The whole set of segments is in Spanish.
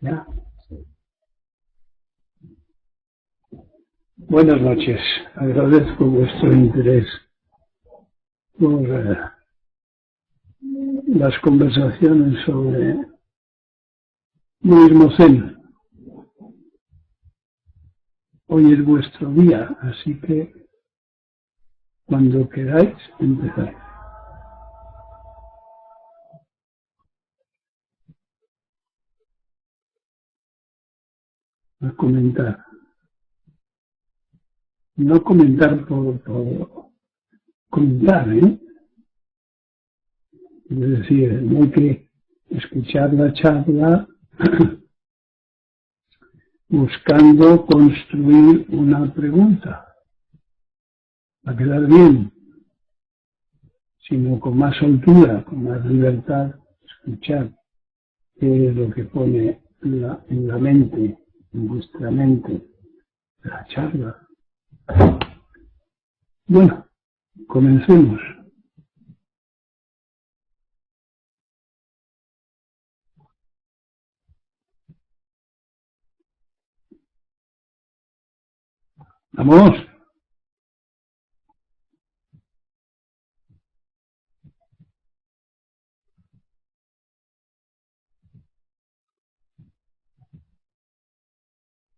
Ya. Buenas noches. Agradezco vuestro interés por las conversaciones sobre budismo zen. Hoy es vuestro día, así que cuando queráis empezar. A comentar. No comentar por comentar, ¿eh? Es decir, no hay que escuchar la charla buscando construir una pregunta para quedar bien, sino con más soltura, con más libertad, escuchar qué es lo que pone en la mente, en vuestra mente, la charla. Bueno, comencemos. ¡Vamos!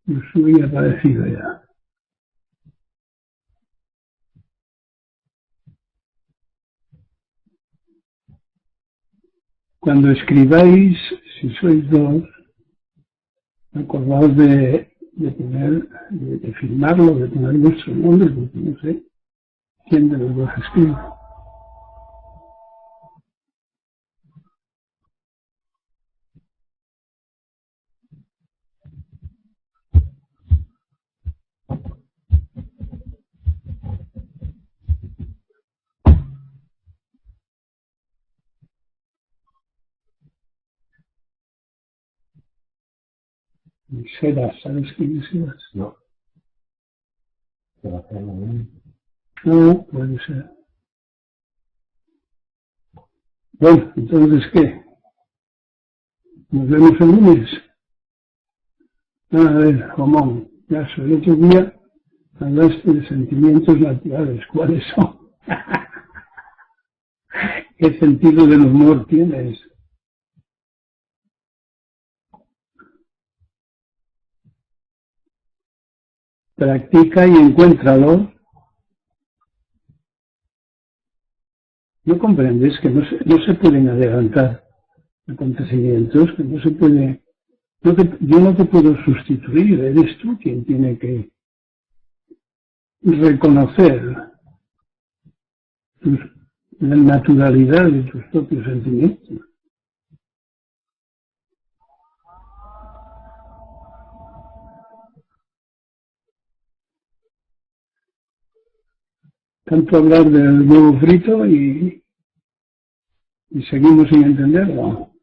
Yo soy agradecido ya. Cuando escribáis, si sois dos, acordaos de firmarlo, de poner vuestro nombre, porque no sé quién de los dos escribe. Sedas, ¿sabes quién es Sedas? No. No, puede ser. Bueno, entonces, ¿qué? ¿Nos vemos el lunes? A ver, Román, ya el otro día hablaste de sentimientos naturales. ¿Cuáles son? ¿Qué sentido del humor tienes? Practica y encuéntralo. ¿No comprendes que no se pueden adelantar acontecimientos? Que no se puede... yo no te puedo sustituir, eres tú quien tiene que reconocer la naturalidad de tus propios sentimientos. Tanto hablar del huevo frito y seguimos sin entenderlo.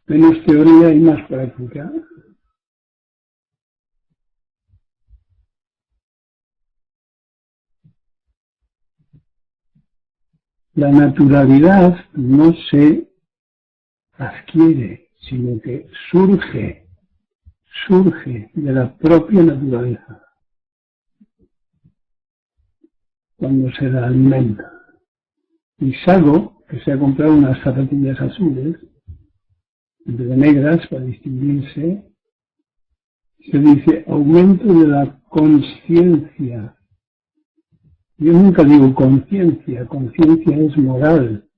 Menos teoría y más práctica. La naturalidad no se adquiere, sino que surge de la propia naturaleza cuando se la alimenta. Y Sago, que se ha comprado unas zapatillas azules, de negras para distinguirse, se dice aumento de la conciencia. Yo nunca digo conciencia, conciencia es moral.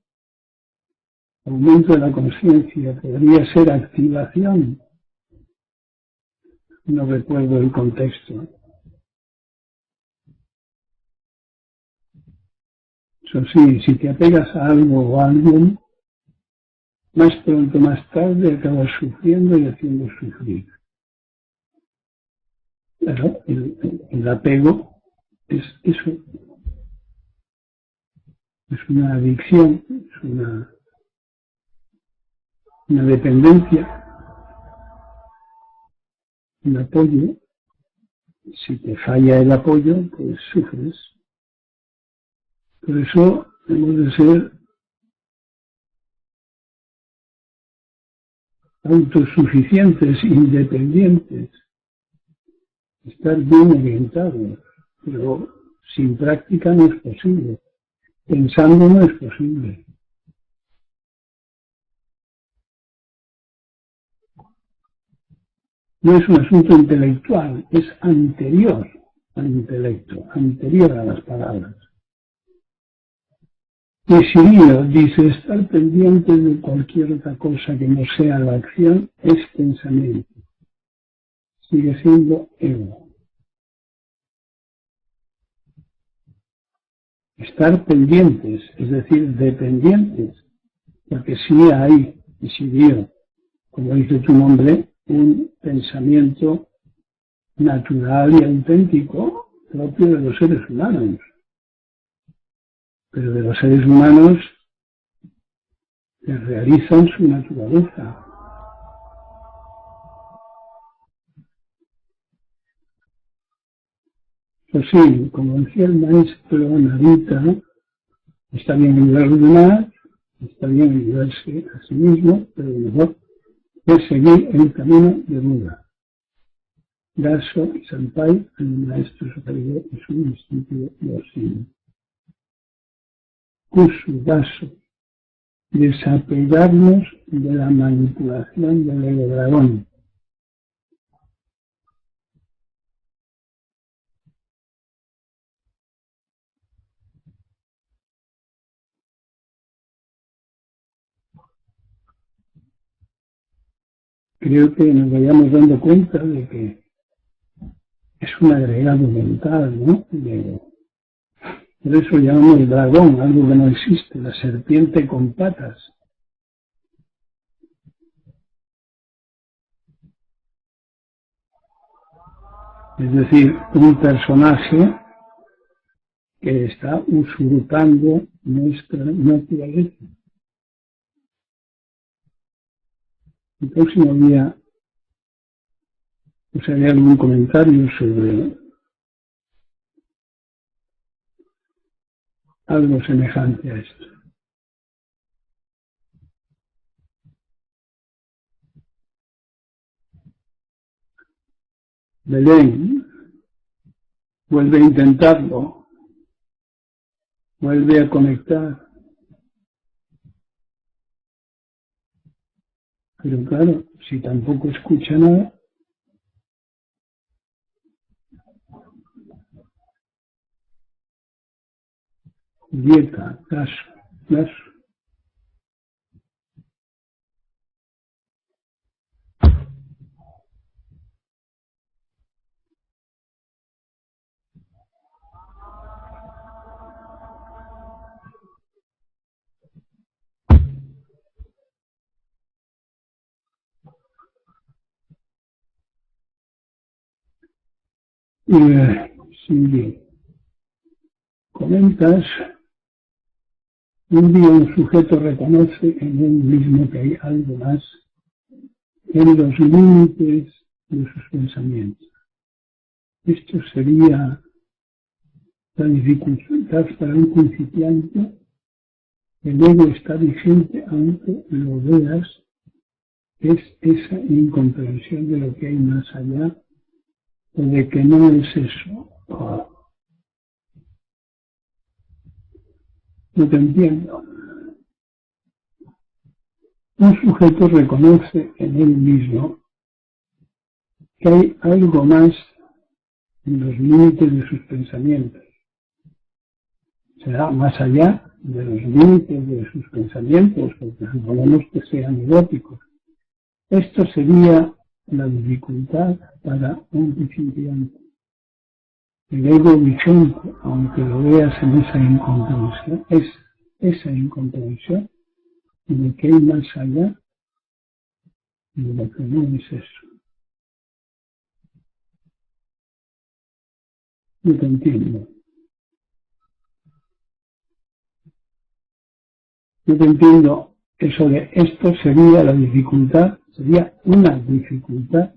Aumento de la conciencia podría ser activación. No recuerdo el contexto. Eso sí, si te apegas a algo o a alguien, más pronto o más tarde acabas sufriendo y haciendo sufrir. Pero el apego es eso. Es una adicción, es una dependencia, un apoyo. Si te falla el apoyo, pues sufres. Por eso hemos de ser autosuficientes, independientes, estar bien orientados, pero sin práctica no es posible, pensando no es posible. No es un asunto intelectual, es anterior al intelecto, anterior a las palabras. Y Sirio dice, estar pendiente de cualquier otra cosa que no sea la acción es pensamiento. Sigue siendo ego. Estar pendientes, es decir, dependientes, porque sí hay, y Sirio, como dice tu nombre, un pensamiento natural y auténtico propio de los seres humanos. Pero de los seres humanos que realizan su naturaleza. Pues sí, como decía el maestro Narita, está bien ayudar a los demás, está bien ayudarse a sí mismo, pero lo mejor es seguir el camino de Buda. Daso y Sampai, el maestro superior, es un discípulo Yosin. Kusu, Daso, desapegarnos de la manipulación del ego dragón. Creo que nos vayamos dando cuenta de que es un agregado mental, ¿no? Por eso llamamos el dragón, algo que no existe, la serpiente con patas. Es decir, un personaje que está usurpando nuestra naturaleza. El próximo día os haré algún comentario sobre algo semejante a esto. Belén, vuelve a intentarlo, vuelve a conectar. Pero claro, si tampoco escucha nada, dieta, caso. Si comentas, un día un sujeto reconoce en él mismo que hay algo más en los límites de sus pensamientos. Esto sería la dificultad para un principiante. El ego está vigente aunque lo veas, es esa incomprensión de lo que hay más allá o de que no es eso. No te entiendo. Un sujeto reconoce en él mismo que hay algo más en los límites de sus pensamientos. Será más allá de los límites de sus pensamientos, porque suponemos que sean egóticos. Esto sería la dificultad para un principiante. El ego vigente, aunque lo veas en esa incomprensión, es esa incomprensión de que hay más allá de lo que no es eso. No te entiendo. No te entiendo eso de esto sería la dificultad, sería una dificultad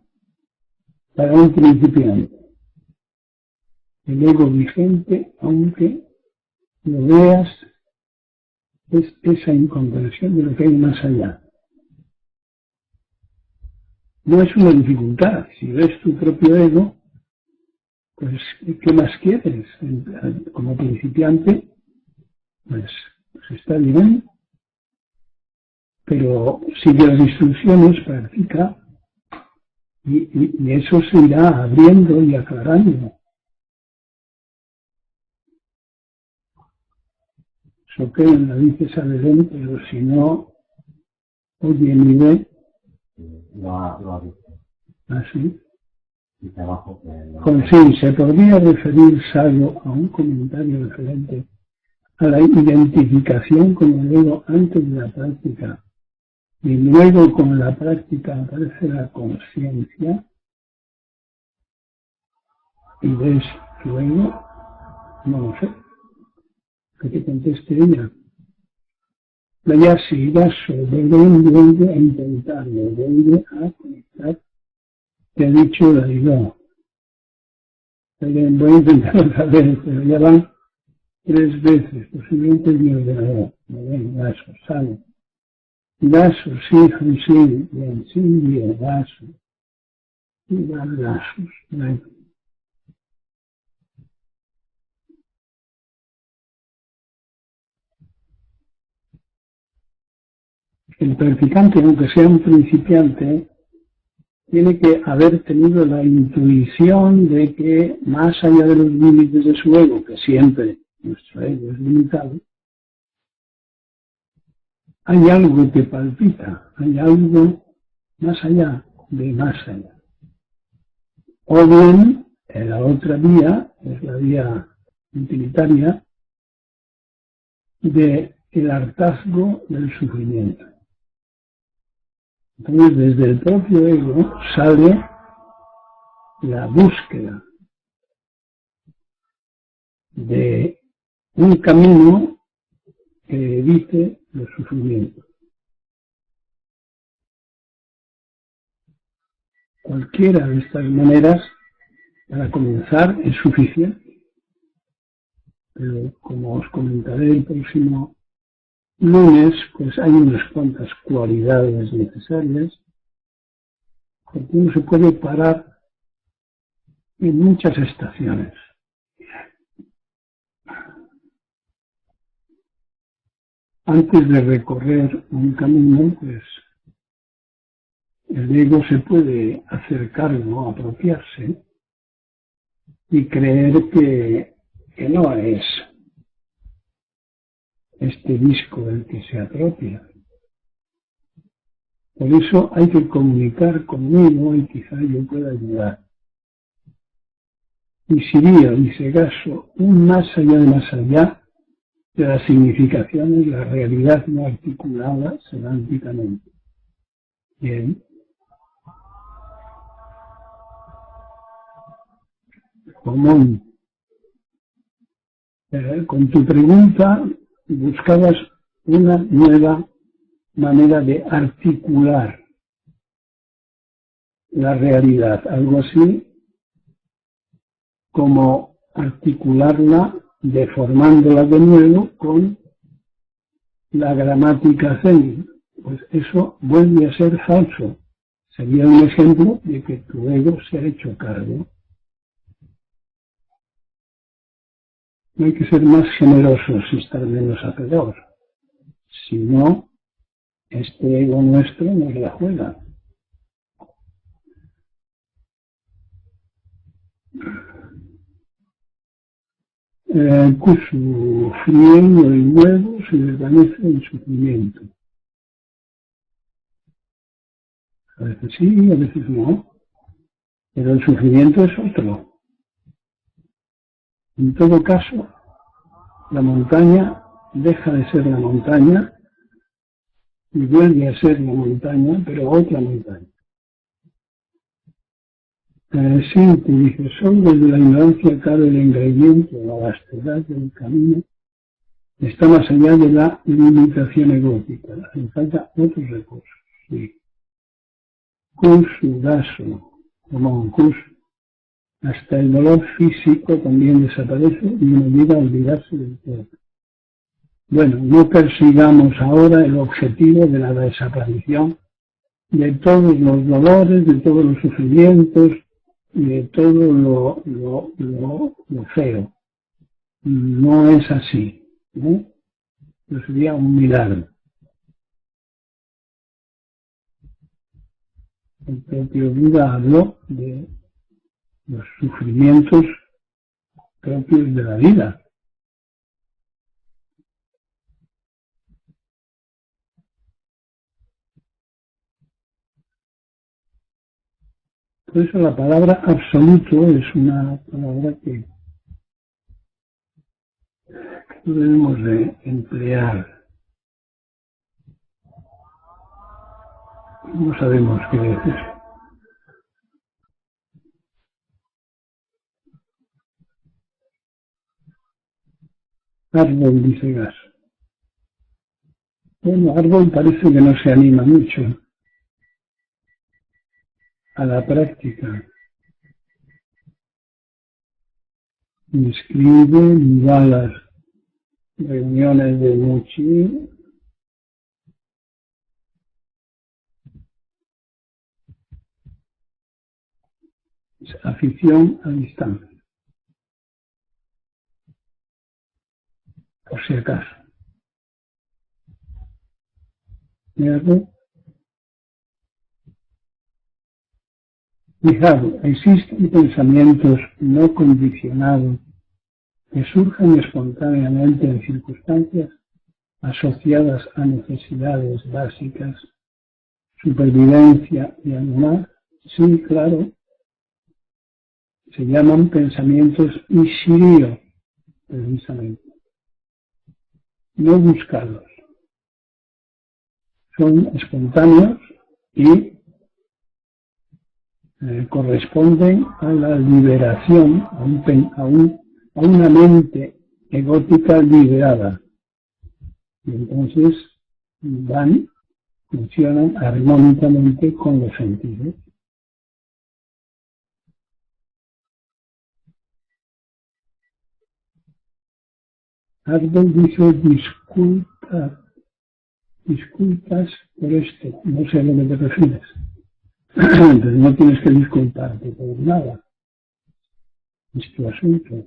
para un principiante. El ego vigente, aunque lo veas, es esa incomprensión de lo que hay más allá. no es una dificultad. Si ves tu propio ego, pues, ¿qué más quieres? Como principiante, pues está bien, pero sigue las instrucciones, practica, y eso se irá abriendo y aclarando. Eso que en la dice Salomón, pero si no oye ni ve, lo ha visto. Así. Dice abajo que Con sí, se podría referir Sago a un comentario referente a la identificación con el ego antes de la práctica, y luego con la práctica aparece la conciencia, y ves luego, no lo sé, que te conteste ella. Ya sí, ya vuelve a intentarlo, vuelve a conectar. Te he dicho la idea. Voy a intentar otra vez, pero ya van 3 veces, posiblemente mi ordenador. Me ven, vaso, sale. Vaso, sí, bien, vaso. Y más vasos. Bueno. El practicante, aunque sea un principiante, tiene que haber tenido la intuición de que más allá de los límites de su ego, que siempre nuestro ego es limitado, hay algo que palpita, hay algo más allá de más allá. O bien, en la otra vía, es la vía utilitaria, del hartazgo del sufrimiento. Entonces, desde el propio ego sale la búsqueda de un camino que evite los sufrimientos. Cualquiera de estas maneras, para comenzar, es suficiente. Pero como os comentaré el próximo lunes, pues hay unas cuantas cualidades necesarias, porque uno se puede parar en muchas estaciones. Antes de recorrer un camino, pues el ego se puede hacer cargo, apropiarse y creer que no es este disco el que se apropia. Por eso hay que comunicar conmigo y quizá yo pueda ayudar. Y si veo y se caso un más allá de más allá de las significaciones, la realidad no articulada semánticamente. Bien. Común. Con tu pregunta buscabas una nueva manera de articular la realidad, algo así como articularla, deformándola de nuevo con la gramática zen. Pues eso vuelve a ser falso. Sería un ejemplo de que tu ego se ha hecho cargo. No hay que ser más generosos y estar menos hacedor. Si no, este ego nuestro nos la juega. Kusu, friendo el nuevo, se desvanece en sufrimiento. A veces sí, a veces no. Pero el sufrimiento es otro. En todo caso, la montaña deja de ser la montaña y vuelve a ser la montaña, pero otra montaña. Sí, te dice, solo desde la ignorancia cabe el ingrediente, la vastedad del camino, está más allá de la limitación egótica. Hace falta otros recursos. Sí. Kursu, daso, como un curso. Hasta el dolor físico también desaparece y uno llega a olvidarse del cuerpo. Bueno, no persigamos ahora el objetivo de la desaparición de todos los dolores, de todos los sufrimientos y de todo lo feo. No es así, ¿no? Eso sería un milagro. El propio Buda habló de los sufrimientos propios de la vida. Por eso la palabra absoluto es una palabra que no debemos de emplear. No sabemos qué decir. Árbol, dice Gas. Bueno, Árbol parece que no se anima mucho a la práctica. Ni escribe, ni va a las reuniones de Muchi. Es afición a distancia, por si acaso. ¿Cierto? Fijaros, existen pensamientos no condicionados que surgen espontáneamente en circunstancias asociadas a necesidades básicas, supervivencia y animal. Sí, claro, se llaman pensamientos Ishirio, precisamente, no buscados. Son espontáneos y corresponden a la liberación, a una mente egótica liberada. Y entonces funcionan armónicamente con los sentidos. Árbol dice disculpas por esto, no sé a lo que te refieres. Entonces no tienes que disculparte por nada. Es tu asunto.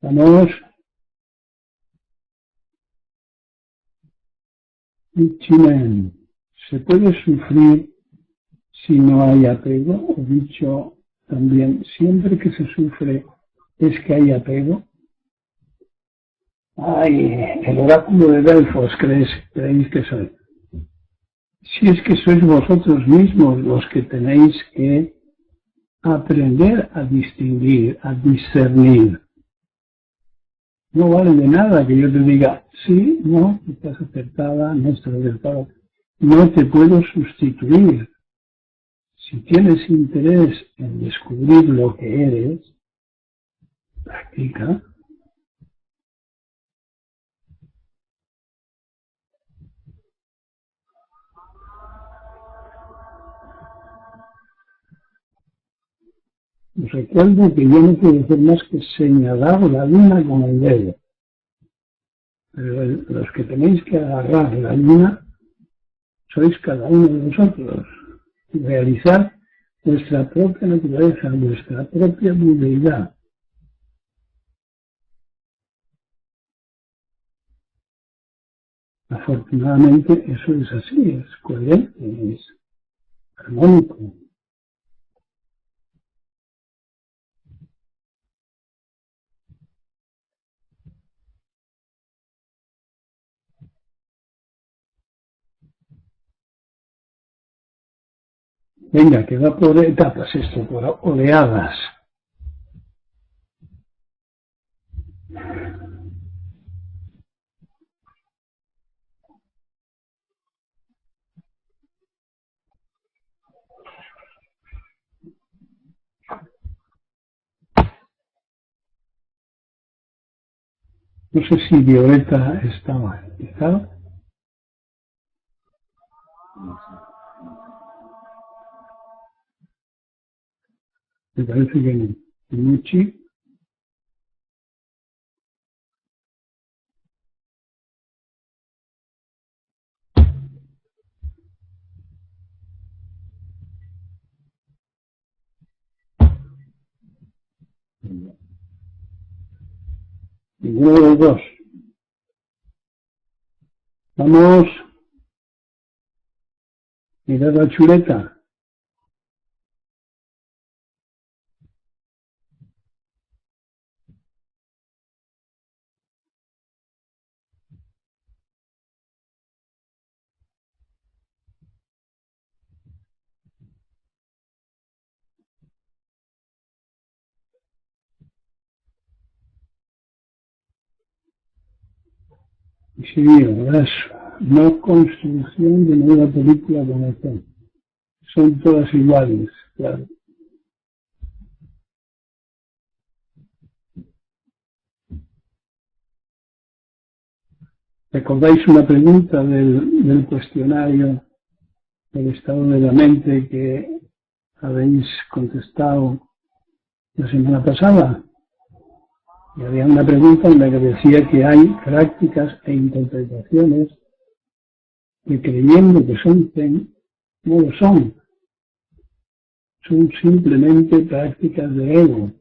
Vamos, Ichimen. ¿Se puede sufrir si no hay apego? O dicho también, siempre que se sufre es que hay apego. Ay, el oráculo de Delfos, creéis que soy. Si es que sois vosotros mismos los que tenéis que aprender a distinguir, a discernir. No vale de nada que yo te diga, sí, no, estás acertada, no estás acertada. No te puedo sustituir. Si tienes interés en descubrir lo que eres, practica. Os recuerdo que yo no puedo hacer más que señalar la luna con el dedo. Pero los que tenéis que agarrar la luna sois cada uno de vosotros. Realizar vuestra propia naturaleza, vuestra propia budeidad. Afortunadamente eso es así, es coherente, es armónico. Venga, que va por etapas esto, por oleadas. No sé si Violeta estaba. ¿Estaba? Me parece que no. Muchi. Ninguno de los dos. Vamos. Mirad la chuleta. Y si digo, no construcción de nueva película con esto. Son todas iguales, claro. ¿Recordáis una pregunta del cuestionario del estado de la mente que habéis contestado la semana pasada? Y había una pregunta en la que decía que hay prácticas e interpretaciones que creyendo que son zen, no lo son. Son simplemente prácticas de ego.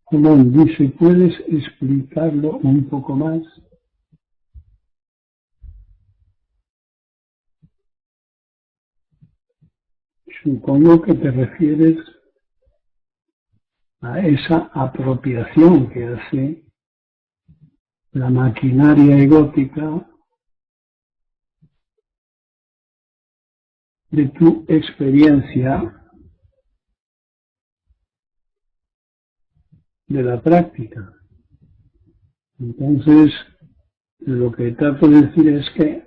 Como dice, ¿puedes explicarlo un poco más? Supongo que te refieres a esa apropiación que hace la maquinaria egótica de tu experiencia de la práctica. Entonces, lo que trato de decir es que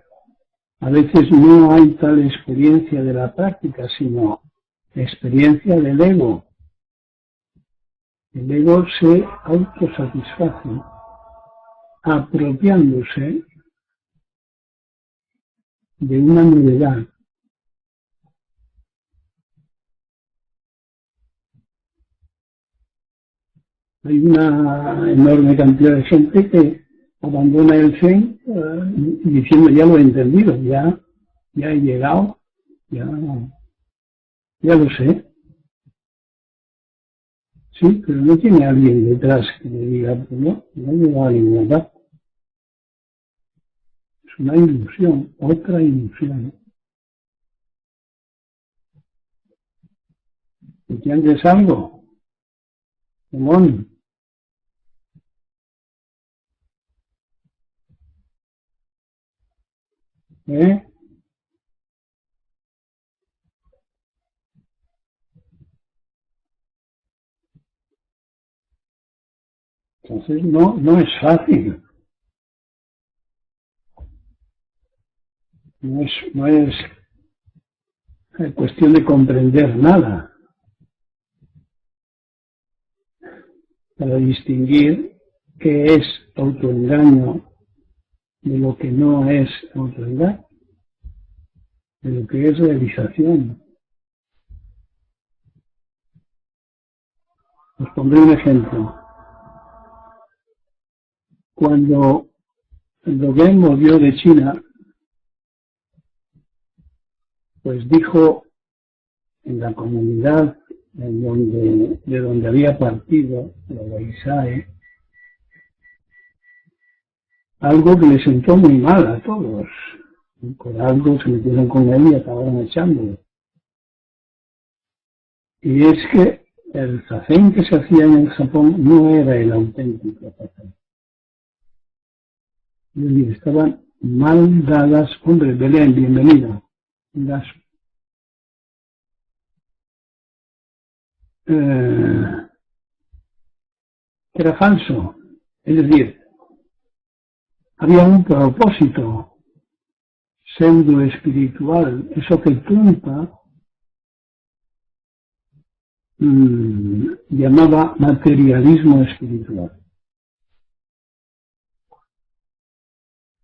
a veces no hay tal experiencia de la práctica, sino experiencia del ego. El ego se autosatisface apropiándose de una novedad. Hay una enorme cantidad de gente que abandona el Zen diciendo ya lo he entendido, ya he llegado, ya lo sé. Sí, pero no tiene alguien detrás que le diga, pues no he llegado a ninguna parte. Es una ilusión, otra ilusión. ¿Entiendes algo? Simón. Entonces no es fácil. No es cuestión de comprender nada. Para distinguir qué es autoengaño de lo que no es autoengaño, de lo que es realización. Os pondré un ejemplo. Cuando Dogen volvió de China, pues dijo en la comunidad de donde había partido, la Baisae, algo que le sentó muy mal a todos. Por algo se metieron con él y acabaron echándolo. Y es que el zazen que se hacía en el Japón no era el auténtico zazen. Es decir, estaban mal dadas. Hombre, Belén, bienvenida. Era falso. Es decir, había un propósito pseudo espiritual, eso que Trumpa llamaba materialismo espiritual.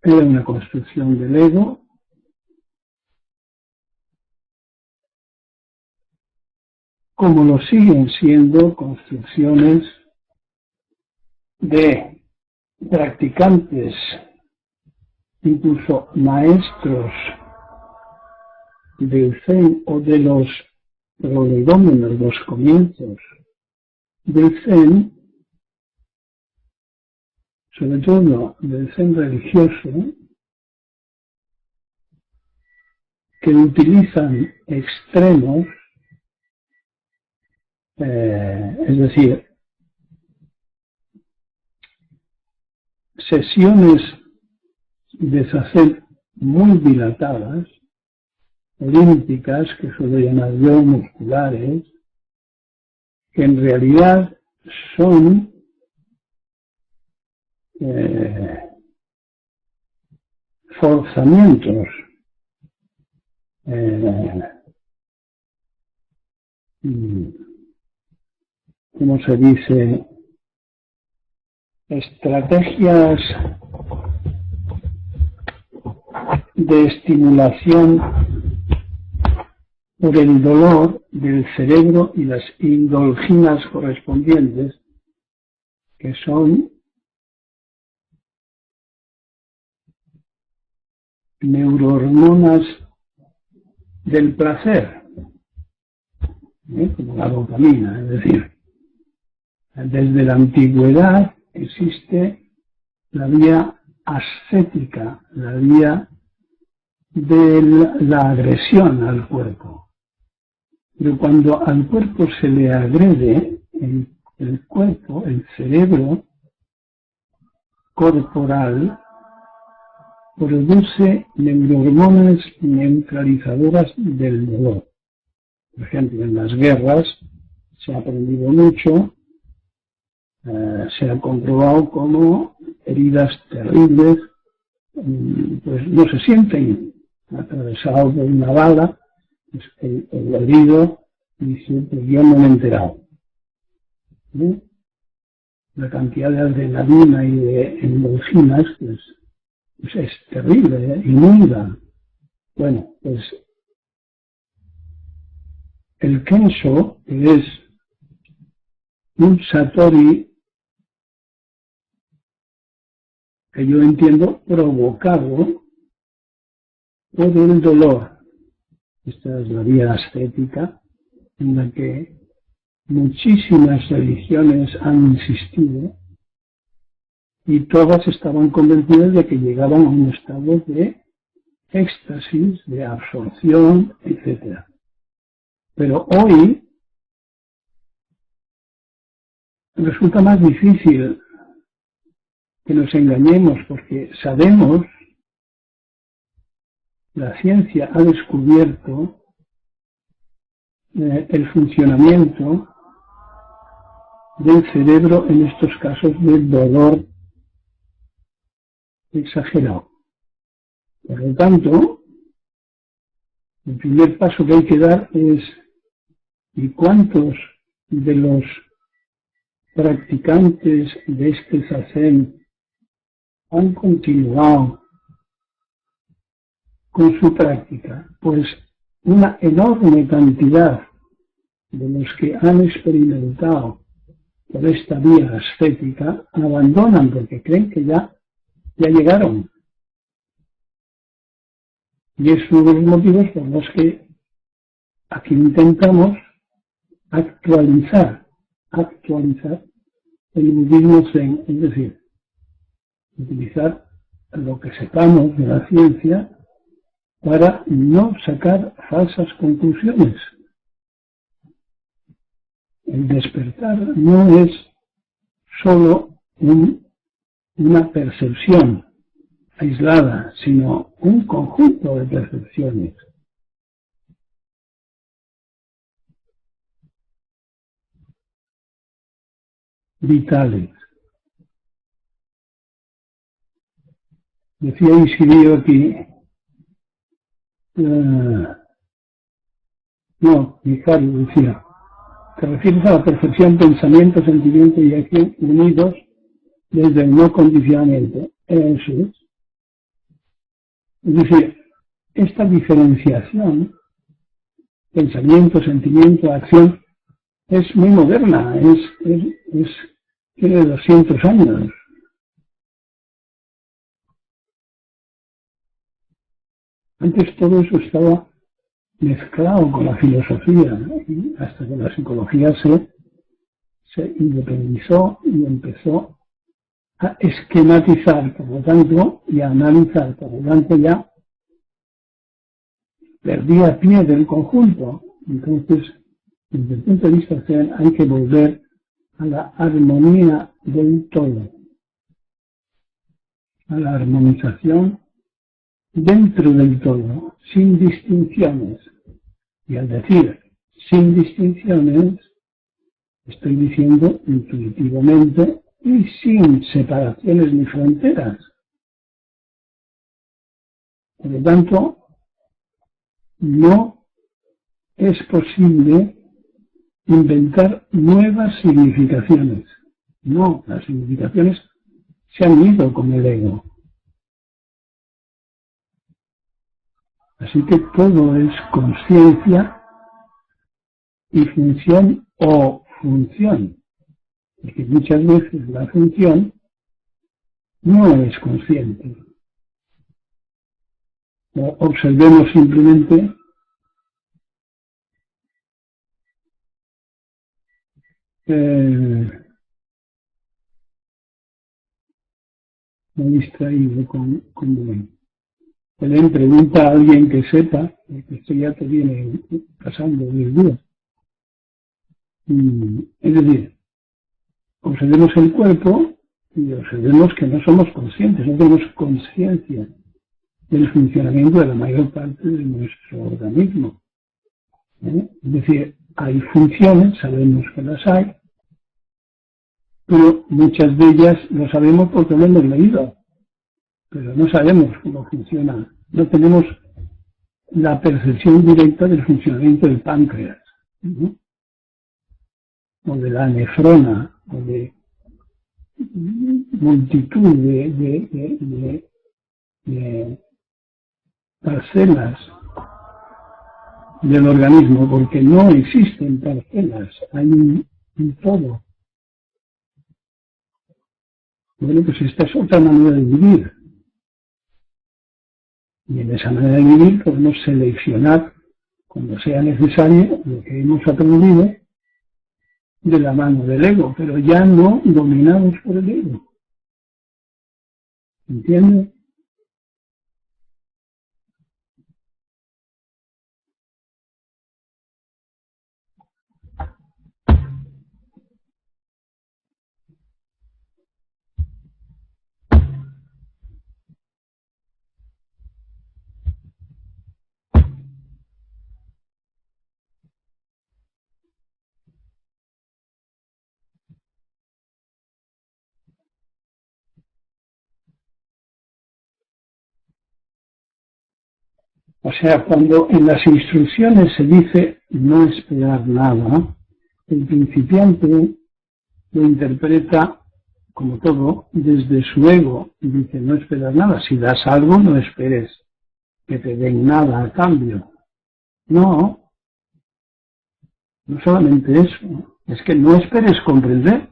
Era una construcción del ego como lo siguen siendo construcciones de practicantes, incluso maestros del Zen o de los prolegómenos, los comienzos del Zen, sobre todo del Zen religioso, que utilizan extremos, es decir, sesiones de Zazen muy dilatadas, olímpicas, que suelo llamar yo musculares, que en realidad son forzamientos ¿cómo se dice? Estrategias de estimulación por el dolor del cerebro y las endorfinas correspondientes, que son neurohormonas del placer, como la dopamina. Es decir, desde la antigüedad existe la vía ascética, la vía de la agresión al cuerpo. Pero cuando al cuerpo se le agrede, el cuerpo, el cerebro corporal, produce neurohormonas neutralizadoras del dolor. Por ejemplo, en las guerras se ha aprendido mucho, se ha comprobado cómo heridas terribles pues no se sienten, atravesado por una bala, pues el herido dice, pues yo no me he enterado. La cantidad de adrenalina y de endorfinas pues es terrible, inunda. Bueno, pues el Kensho, que es un Satori que yo entiendo provocado por el dolor. Esta es la vía ascética en la que muchísimas religiones han insistido y todas estaban convencidas de que llegaban a un estado de éxtasis, de absorción, etc. Pero hoy resulta más difícil que nos engañemos porque sabemos, la ciencia ha descubierto el funcionamiento del cerebro en estos casos de dolor exagerado. Por lo tanto, el primer paso que hay que dar es ¿y cuántos de los practicantes de este Zazen han continuado con su práctica? Pues una enorme cantidad de los que han experimentado por esta vía ascética abandonan porque creen que ya llegaron. Y es uno de los motivos por los que aquí intentamos actualizar el budismo zen, es decir, utilizar lo que sepamos de la ciencia para no sacar falsas conclusiones. El despertar no es solo una percepción aislada, sino un conjunto de percepciones. Vitales. Decía Isidro aquí, no, Ricardo decía, te refieres a la perfección, pensamiento, sentimiento y acción unidos desde el no condicionamiento. Eso es. Es decir, esta diferenciación, pensamiento, sentimiento, acción, es muy moderna, tiene 200 años. Antes todo eso estaba mezclado con la filosofía, hasta que la psicología se independizó y empezó a esquematizar, por lo tanto, y a analizar, por lo tanto ya perdía pie del conjunto. Entonces, desde el punto de vista zen, hay que volver a la armonía del todo, a la armonización dentro del todo, sin distinciones. Y al decir sin distinciones, estoy diciendo intuitivamente y sin separaciones ni fronteras. Por lo tanto, no es posible inventar nuevas significaciones. No, las significaciones se han ido con el ego. Así que todo es conciencia y función o función. Porque muchas veces la función no es consciente. Observemos simplemente me he distraído con Belén. Belén pregunta a alguien que sepa, porque esto ya te viene pasando 10 días. Es decir, observemos el cuerpo y observemos que no somos conscientes, no tenemos conciencia del funcionamiento de la mayor parte de nuestro organismo. Es decir, hay funciones, sabemos que las hay, pero muchas de ellas lo sabemos porque lo hemos leído, pero no sabemos cómo funciona, no tenemos la percepción directa del funcionamiento del páncreas, ¿no? O de la nefrona, o de multitud de parcelas del organismo, porque no existen parcelas, hay un todo. Bueno, pues esta es otra manera de vivir. Y en esa manera de vivir podemos seleccionar, cuando sea necesario, lo que hemos aprendido de la mano del ego, pero ya no dominados por el ego. ¿Entiendes? O sea, cuando en las instrucciones se dice no esperar nada, el principiante lo interpreta como todo desde su ego y dice no esperar nada. Si das algo, no esperes que te den nada a cambio. No, no solamente eso, es que no esperes comprender.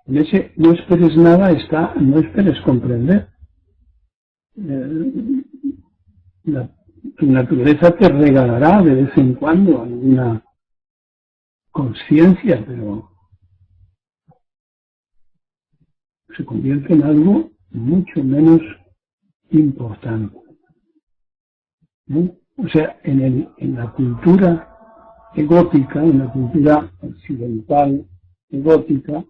En ese no esperes nada está no esperes comprender. Tu naturaleza te regalará de vez en cuando alguna conciencia, pero se convierte en algo mucho menos importante. ¿No? O sea, en la cultura egótica, en la cultura occidental egótica,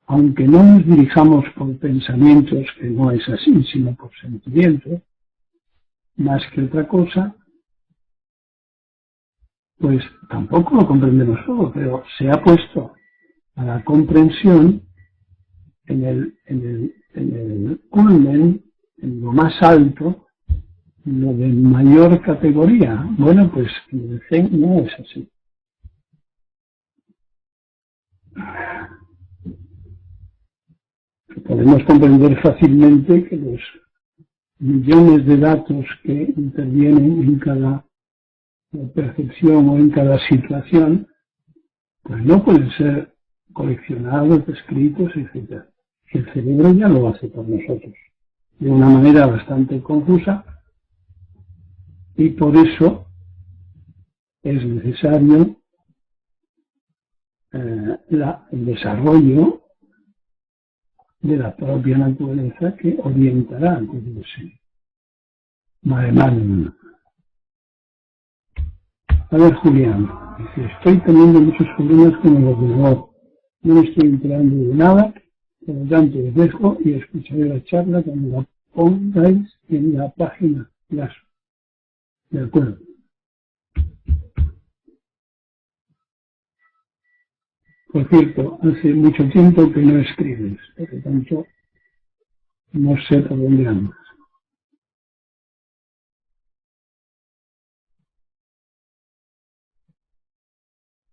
aunque no nos dirijamos por pensamientos, que no es así, sino por sentimientos, más que otra cosa, pues tampoco lo comprendemos todo, pero se ha puesto a la comprensión en el culmen, en lo más alto, lo de mayor categoría. Bueno, pues en el Zen no es así. Podemos comprender fácilmente que los millones de datos que intervienen en cada percepción o en cada situación, pues no pueden ser coleccionados, descritos, etc. El cerebro ya lo hace por nosotros, de una manera bastante confusa, y por eso es necesario el desarrollo de la propia naturaleza que orientará al ser. Además, a ver, Julián, dice, estoy teniendo muchos problemas con el ordenador, no me estoy enterando de nada, por lo tanto les dejo y escucharé la charla cuando la pongáis en la página. De acuerdo. Por cierto, hace mucho tiempo que no escribes, por lo tanto, no sé por dónde andas.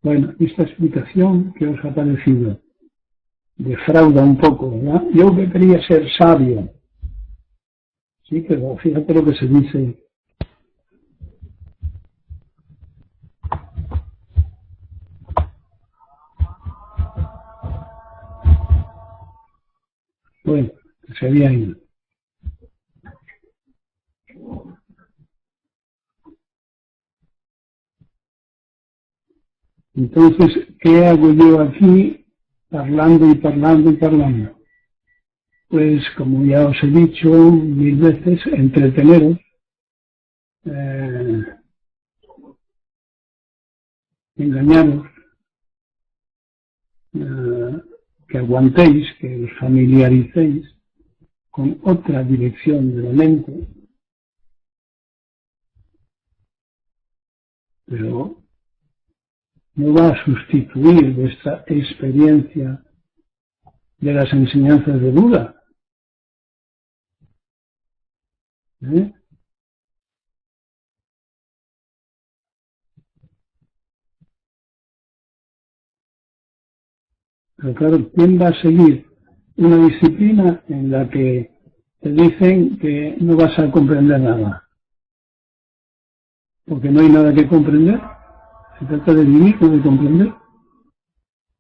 Bueno, esta explicación que os ha parecido defrauda un poco, ¿verdad? Yo que quería ser sabio, sí, pero fíjate lo que se dice. Bueno, que se había ido. Entonces, ¿qué hago yo aquí parlando y parlando y parlando? Pues, como ya os he dicho 1000 veces, entreteneros, engañaros, que aguantéis, que os familiaricéis con otra dirección de la mente, pero no va a sustituir vuestra experiencia de las enseñanzas de Buda. Pero claro, ¿quién va a seguir una disciplina en la que te dicen que no vas a comprender nada? Porque no hay nada que comprender. Se trata de vivir, no de comprender.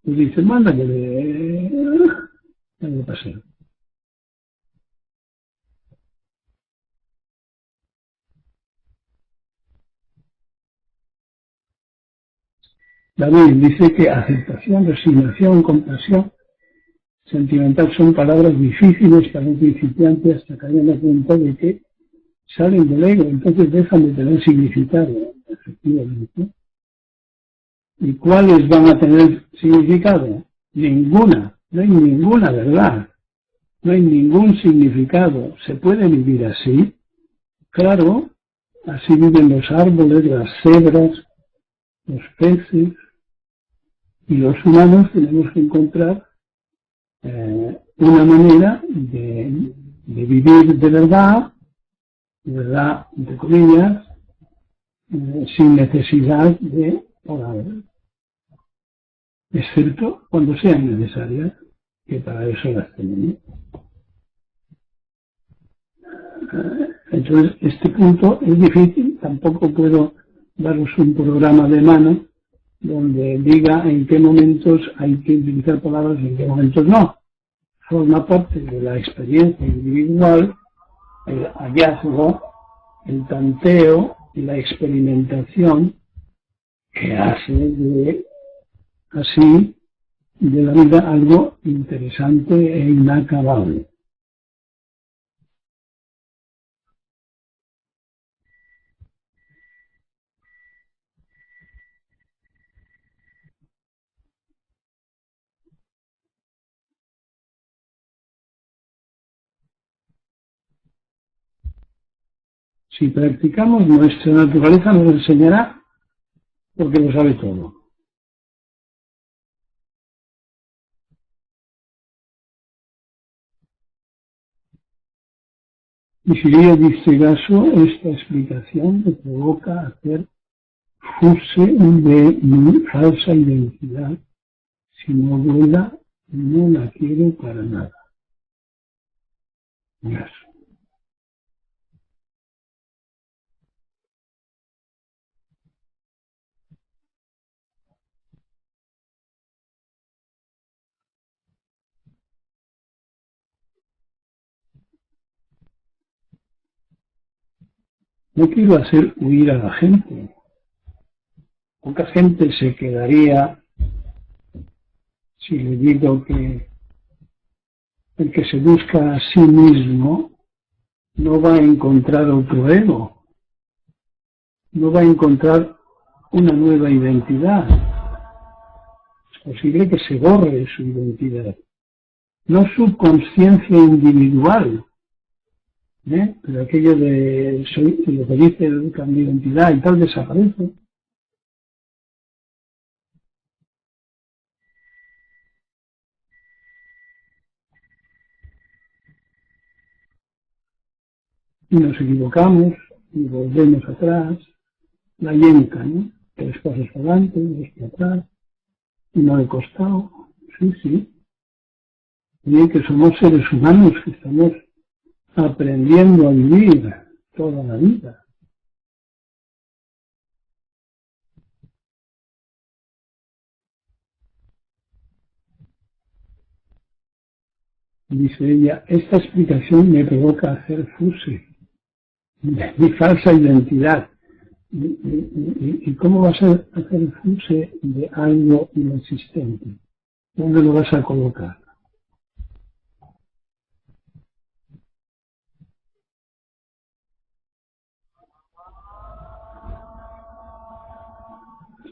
Y dices, manda que de paseo. David dice que aceptación, resignación, compasión sentimental son palabras difíciles para un principiante hasta caer en la cuenta de que salen del ego, entonces dejan de tener significado, efectivamente. ¿Y cuáles van a tener significado? Ninguna, no hay ninguna verdad, no hay ningún significado. ¿Se puede vivir así? Claro, así viven los árboles, las cebras, los peces, y los humanos tenemos que encontrar una manera de vivir de verdad entre comillas, sin necesidad de orar, excepto cuando sean necesarias, que para eso las tenemos. Entonces, este punto es difícil, tampoco puedo daros un programa de mano donde diga en qué momentos hay que utilizar palabras y en qué momentos no. Forma parte de la experiencia individual, el hallazgo, el tanteo y la experimentación que hace así de la vida algo interesante e inacabable. Si practicamos, nuestra naturaleza nos enseñará porque lo sabe todo. Y si ella dice caso, esta explicación me provoca hacer fusse de mi falsa identidad. Si no vuela, no la quiero para nada. Yes. No quiero hacer huir a la gente. Poca gente se quedaría si le digo que el que se busca a sí mismo no va a encontrar otro ego, no va a encontrar una nueva identidad. Es posible que se borre su identidad, no su conciencia individual, pero aquello de lo que dice el cambio de identidad y tal desaparece. Y nos equivocamos y volvemos atrás, la yenca, ¿no? 3 pasos adelante, 2 para atrás, uno de costado, sí. Y que somos seres humanos que estamos aprendiendo a vivir toda la vida. Dice ella, esta explicación me provoca hacer fusse de mi falsa identidad. ¿Y cómo vas a hacer fusse de algo inexistente? ¿Dónde lo vas a colocar?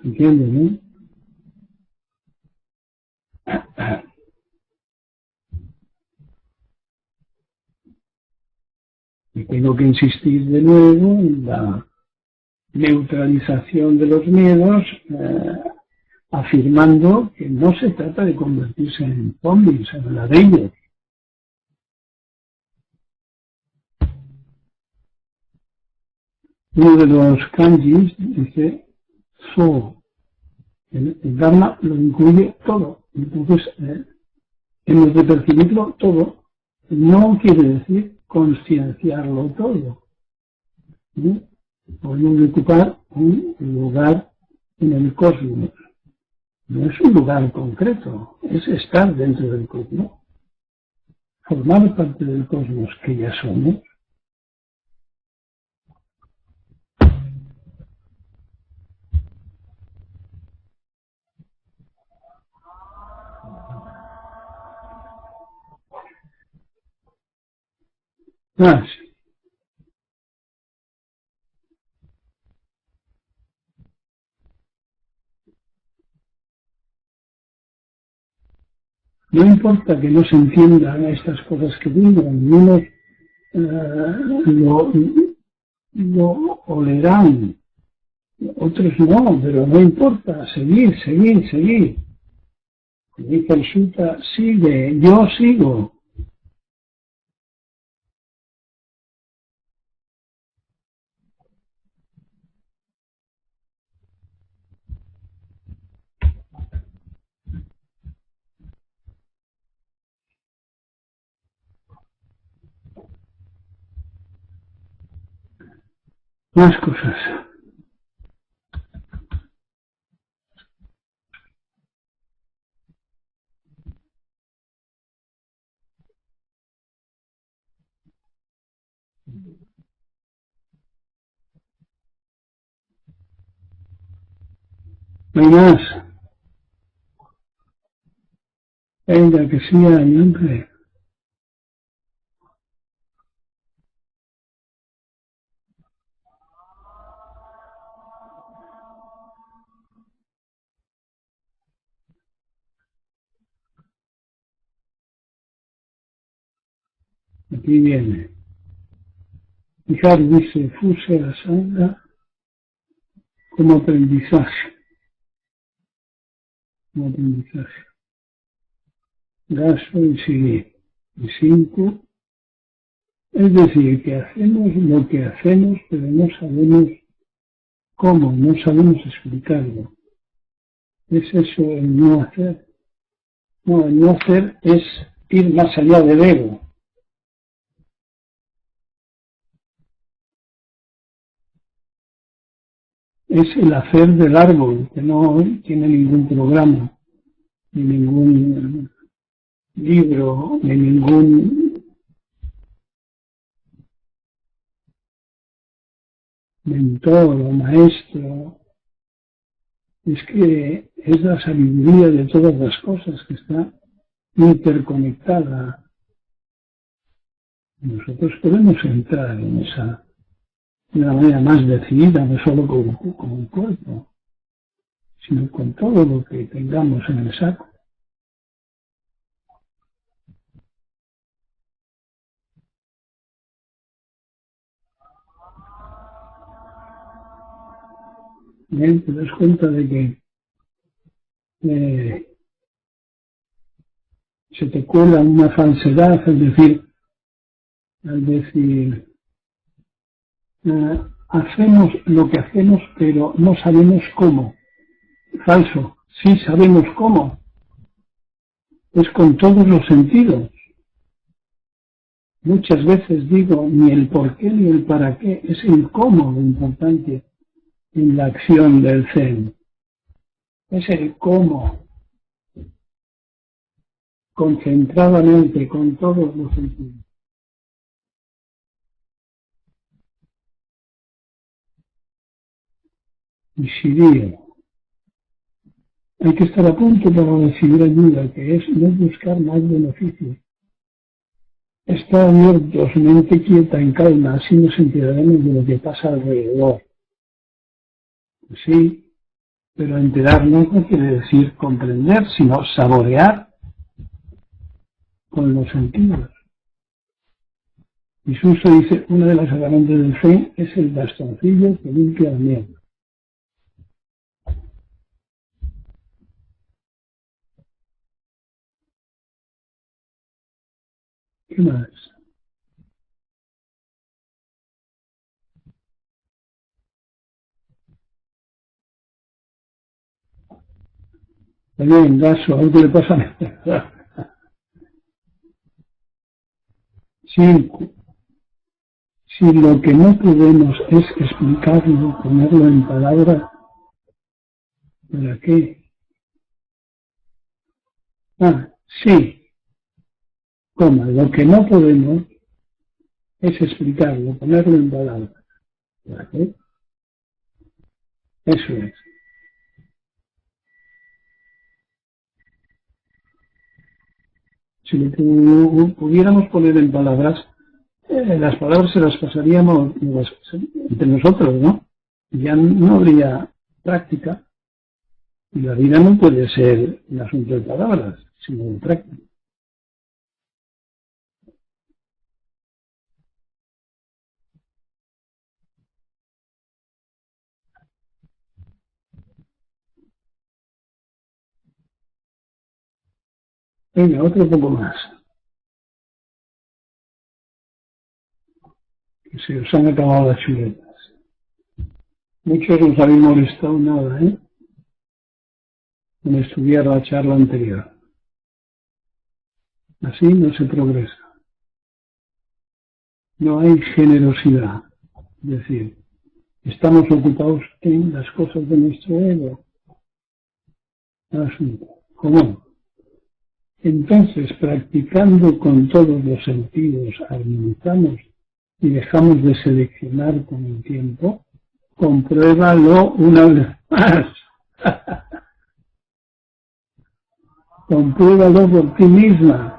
¿Se entiende, no? Y tengo que insistir de nuevo en la neutralización de los miedos, afirmando que no se trata de convertirse en zombies, en ladrillos. Uno de los kanjis dice so. El Dharma lo incluye todo. Entonces, hemos de percibirlo todo. No quiere decir concienciarlo todo. Podemos ocupar un lugar en el cosmos. No es un lugar concreto, es estar dentro del cosmos. Formar parte del cosmos que ya somos. Más. No importa que no se entiendan estas cosas que digo, algunos lo olerán, otros no, pero no importa, seguir. Dice el Sutta, sigue, yo sigo. Más cosas. No hay más. Venga, que siga el nombre. Aquí viene. Fijar dice, fuse la sangha como aprendizaje. Gaso y seguir. Y 5, Es decir, que hacemos lo que hacemos, pero no sabemos cómo, no sabemos explicarlo. Es eso el no hacer. No, el no hacer es ir más allá del ego. Es el hacer del árbol, que no tiene ningún programa, ni ningún libro, ni ningún mentor o maestro. Es que es la sabiduría de todas las cosas que está interconectada. Nosotros podemos entrar en esa de una manera más decidida, no solo con el cuerpo, sino con todo lo que tengamos en el saco. Bien, te das cuenta de que se te cuela una falsedad, al decir hacemos lo que hacemos, pero no sabemos cómo. Falso. Sí sabemos cómo. Es con todos los sentidos. Muchas veces digo ni el por qué ni el para qué, es el cómo lo importante en la acción del Zen. Es el cómo, concentradamente, con todos los sentidos. Y Shiryu. Hay que estar a punto para recibir ayuda, que es no buscar más beneficios. Estar abiertos, mente quieta, en calma, así nos enteraremos de lo que pasa alrededor. Sí, pero enterarnos no quiere decir comprender, sino saborear con los sentidos. Y Suso dice, una de las herramientas del Zen es el bastoncillo que limpia la mierda. ¿Qué más? Bien, Gaso, algo le pasa a si lo que no podemos es explicarlo, ponerlo en palabras, ¿para qué? Sí, lo que no podemos es explicarlo, ponerlo en palabras, ¿para qué? Eso es. Si lo pudiéramos poner en palabras, las palabras se las pasaríamos entre nosotros, ¿no? Ya no habría práctica. Y la vida no puede ser un asunto de palabras, sino de práctica. Venga, otro poco más. Que se os han acabado las chuletas. Muchos nos habéis molestado nada, en estudiar la charla anterior. Así no se progresa. No hay generosidad. Es decir, estamos ocupados en las cosas de nuestro ego. Asunto común. Entonces, practicando con todos los sentidos, armonizamos y dejamos de seleccionar con el tiempo, compruébalo una vez más. Compruébalo por ti misma.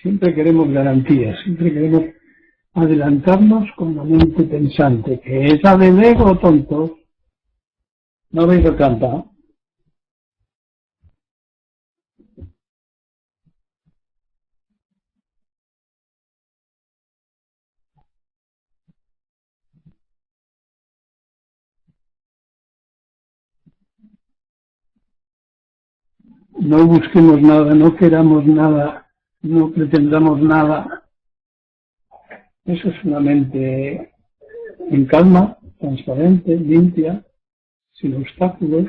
Siempre queremos garantías, siempre queremos adelantarnos con la mente pensante, que esa del ego, tontos, no habéis alcanzado. no busquemos nada, no queramos nada, no pretendamos nada. Eso es una mente en calma, transparente, limpia, sin obstáculos,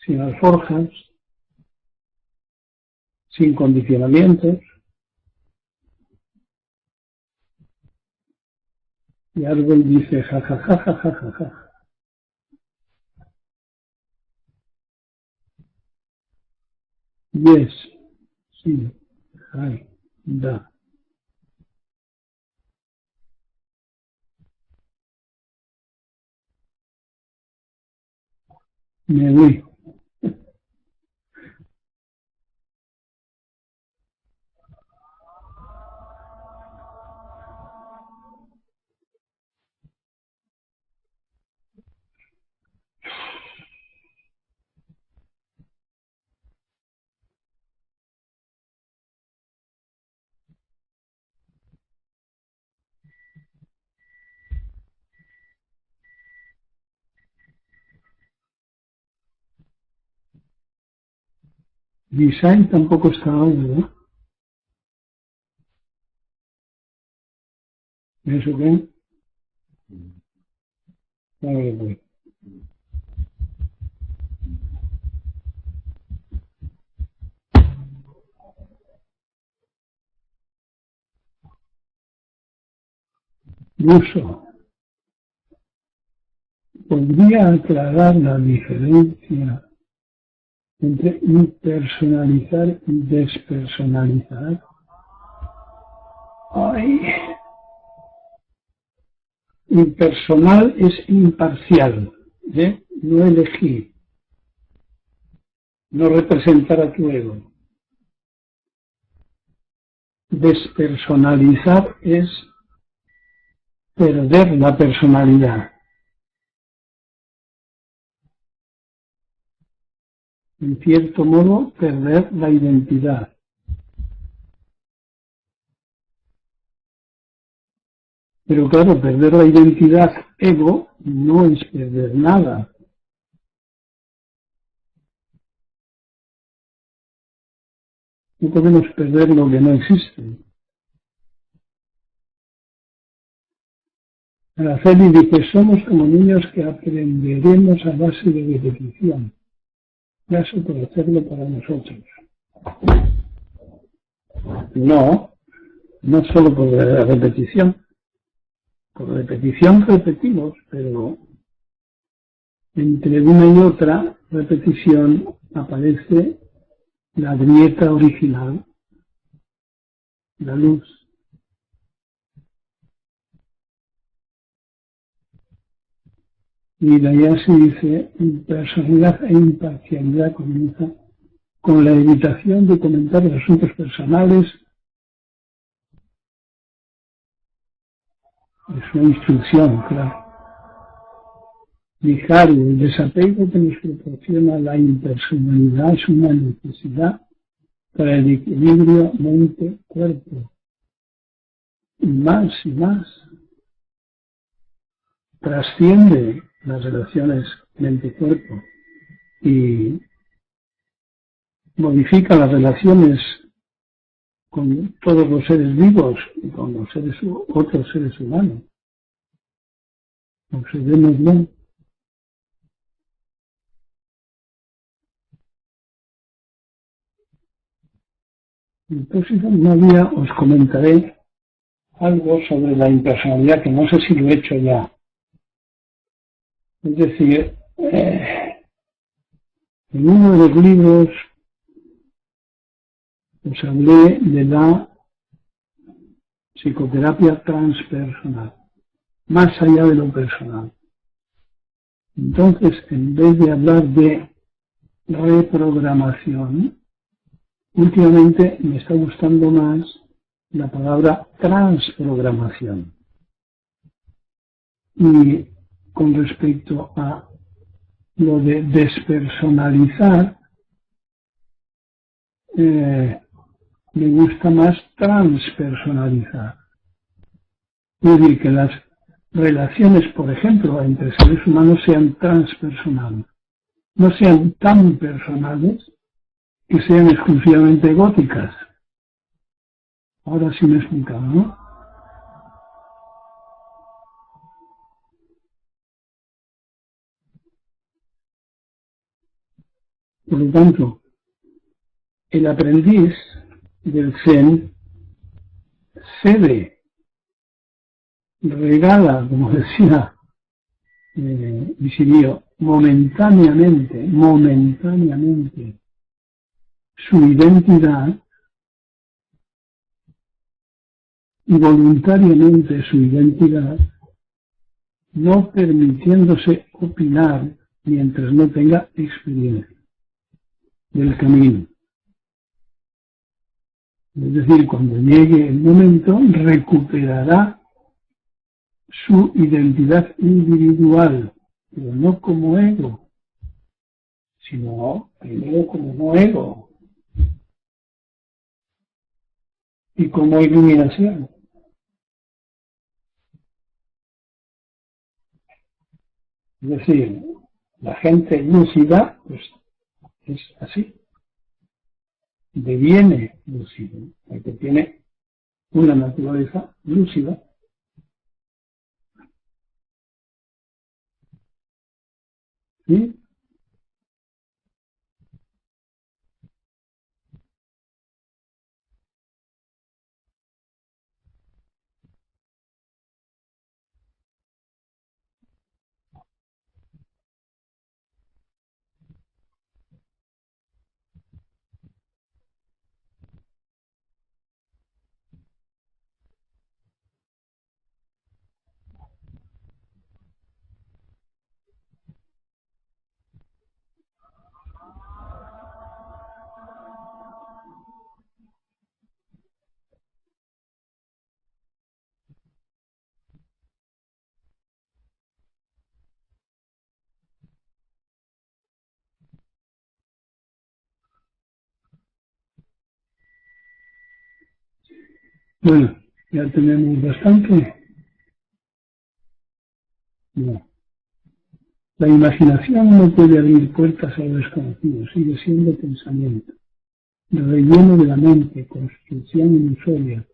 sin alforjas, sin condicionamientos. Y árbol dice ja ja ja ja ja ja ja. Yes, sí, hay, da. Me voy. Design tampoco está hoy, ¿no? ¿Eso qué? Vale, pues. Uso. ¿Podría aclarar la diferencia entre impersonalizar y despersonalizar? Ay. Impersonal es imparcial, ¿eh? No elegir, no representar a tu ego. Despersonalizar es perder la personalidad. En cierto modo, perder la identidad. Pero claro, perder la identidad ego no es perder nada. No podemos perder lo que no existe. Araceli dice, somos como niños que aprenderemos a base de repetición. Gracias por hacerlo para nosotros. No, no solo por la repetición. Por repetición repetimos, pero entre una y otra repetición aparece la grieta original, la luz. Y la Yasi dice, impersonalidad e imparcialidad comienza con la evitación de comentar los asuntos personales. Es una instrucción, claro. Mijaru, el desapego que nos proporciona la impersonalidad es una necesidad para el equilibrio mente-cuerpo. Y más, trasciende las relaciones mente-cuerpo y modifica las relaciones con todos los seres vivos y con los otros seres humanos. Observémoslo. En el próximo día os comentaré algo sobre la impersonalidad, que no sé si lo he hecho ya. Es decir, en uno de los libros os hablé de la psicoterapia transpersonal, más allá de lo personal. Entonces, en vez de hablar de reprogramación, últimamente me está gustando más la palabra transprogramación. Y con respecto a lo de despersonalizar, me gusta más transpersonalizar. Es decir, que las relaciones, por ejemplo, entre seres humanos sean transpersonales, no sean tan personales que sean exclusivamente góticas. Ahora sí me he explicado, ¿no? Por lo tanto, el aprendiz del Zen cede, regala, como decía Visirio, momentáneamente su identidad y voluntariamente su identidad, no permitiéndose opinar mientras no tenga experiencia del camino. Es decir, cuando llegue el momento, recuperará su identidad individual, pero no como ego, sino primero como no ego y como iluminación. Es decir, la gente lúcida, pues es así, deviene lúcido, porque tiene una naturaleza lúcida. ¿Sí? Bueno, ya tenemos bastante. No. La imaginación no puede abrir puertas a lo desconocido, sigue siendo pensamiento, relleno de la mente, construcción ilusoria.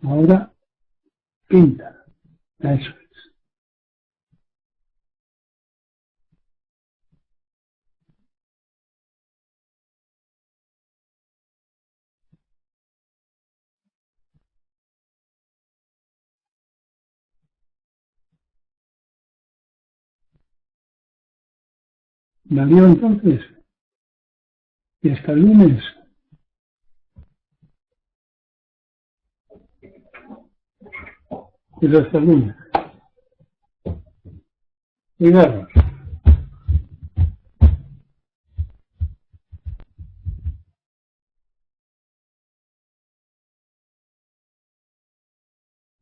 Ahora pinta, eso es. ¿Valió entonces? Y hasta el lunes. Pues hasta el lunes. Cuidaros.